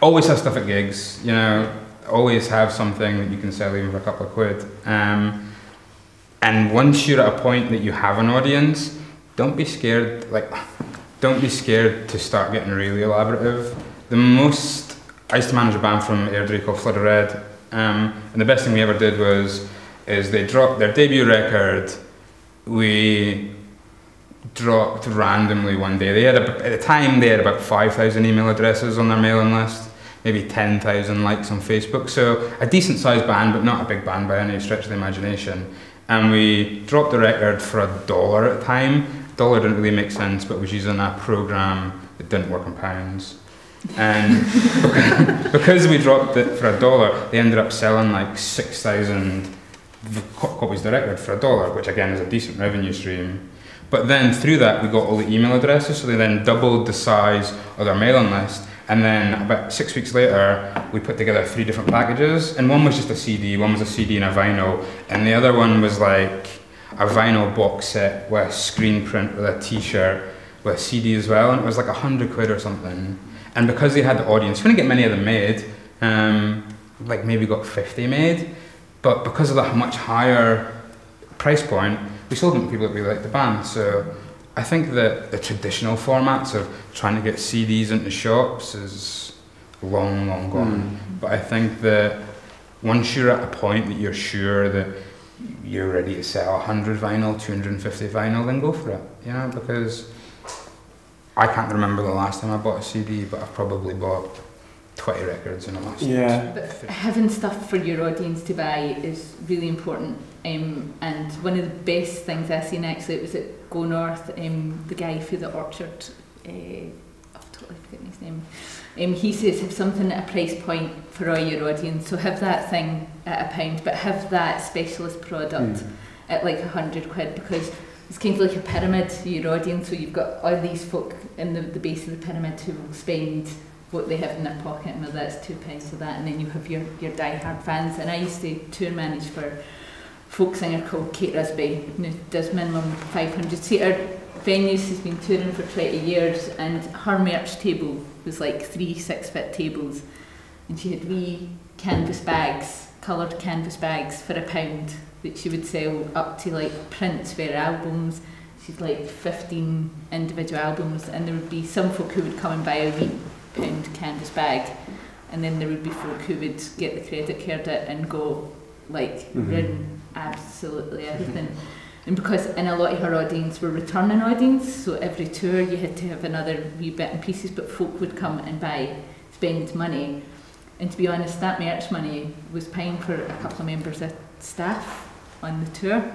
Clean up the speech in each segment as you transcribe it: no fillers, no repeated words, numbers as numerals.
always have stuff at gigs, you know, always have something that you can sell even for a couple of quid. And once you're at a point that you have an audience, don't be scared, don't be scared to start getting really elaborative. I used to manage a band from Airdrie called Flood of Red, and the best thing we ever did is they dropped their debut record. We dropped randomly one day. At the time they had about 5,000 email addresses on their mailing list, maybe 10,000 likes on Facebook. So a decent sized band, but not a big band by any stretch of the imagination. And we dropped the record for $1 at the time. $1 didn't really make sense, but was using a program that didn't work in pounds. And because we dropped it for $1, they ended up selling like 6,000 copies of the record for $1, which again is a decent revenue stream. But then through that we got all the email addresses, so they then doubled the size of their mailing list. And then about 6 weeks later, we put together 3 different packages, and one was just a CD, one was a CD and a vinyl, and the other one was like a vinyl box set with a screen print with a t-shirt with a CD as well, and it was like 100 quid or something. And because they had the audience, we didn't get many of them made, like maybe got 50 made, but because of that much higher price point, we sold them to people that really liked the band. So I think that the traditional formats of trying to get CDs into shops is long, long gone. But I think that once you're at a point that you're sure that you're ready to sell 100 vinyl, 250 vinyl, then go for it, you know, because I can't remember the last time I bought a CD, but I've probably bought 20 records in the last year. But having stuff for your audience to buy is really important. And one of the best things I seen actually, it was at Go North, the guy for the Orchard, I've totally forgotten his name. He says have something at a price point for all your audience. So have that thing at £1, but have that specialist product at like 100 quid, because it's kind of like a pyramid to your audience. So you've got all these folk in the base of the pyramid who will spend what they have in their pocket, and whether that's £2 for that, and then you have your die-hard fans. And I used to tour manage for folk singer called Kate Rusby, who does minimum 500-seater venues. She's been touring for 20 years, and her merch table was like 3 6-foot tables, and she had wee canvas bags, coloured canvas bags for £1 that she would sell up to like prints for her albums. She'd like 15 individual albums, and there would be some folk who would come and buy a wee £1 canvas bag, and then there would be folk who would get the credit card it and go like ruin absolutely everything. And because in a lot of her audience were returning audience, so every tour you had to have another wee bit and pieces, but folk would come and spend money. And to be honest, that merch money was paying for a couple of members of staff on the tour.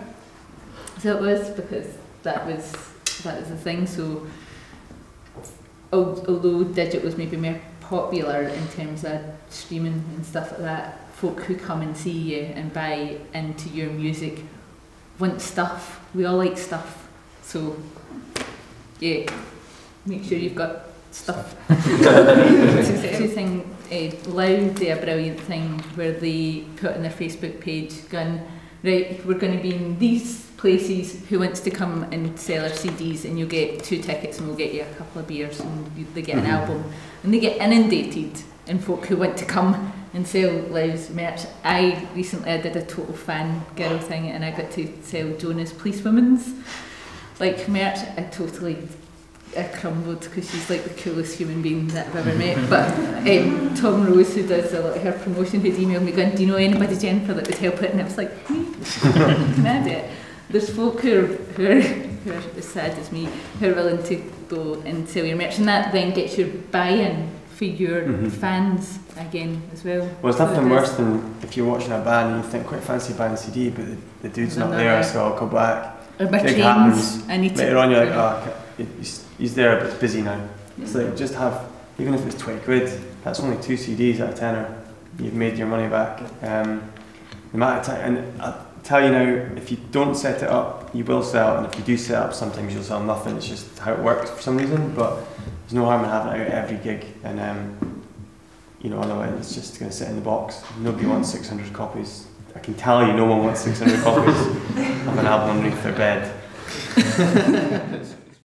So it was, because that was the thing. So although digital was maybe more popular in terms of streaming and stuff like that, folk who come and see you and buy into your music want stuff. We all like stuff. So yeah, make sure you've got stuff. Two things, Loud did a brilliant thing where they put on their Facebook page, going, right, we're going to be in these places, who wants to come and sell our CDs, and you'll get 2 tickets and we'll get you a couple of beers, and they get an album. And they get inundated in folk who want to come and sell Loud's merch. I did a total fan girl thing, and I got to sell Jonas Policewoman's like merch. I crumbled, because she's like the coolest human being that I've ever met. But Tom Rose, who does a lot of her promotion, had emailed me going, do you know anybody, Jennifer, that would help it? And I was like, me? Can I do it? There's folk who are as sad as me, who are willing to go and sell your merch, and that then gets your buy-in for your fans again as well. Well, it's nothing worse than if you're watching a band and you think, quite fancy buying a CD, but the dude's not there, so I'll go back. Or my Gig trains, happens. I need to... Later on you're like, oh, he's there, but it's busy now. It's like, just have, even if it's 20 quid, that's only 2 CDs at a tenner. You've made your money back. No matter time, and I'll tell you now, if you don't set it up, you will sell, and if you do set up, sometimes you'll sell nothing. It's just how it works for some reason, but there's no harm in having it out every gig, and you know, otherwise it's just going to sit in the box. Nobody wants 600 copies. I can tell you, no one wants 600 copies of an album underneath their bed.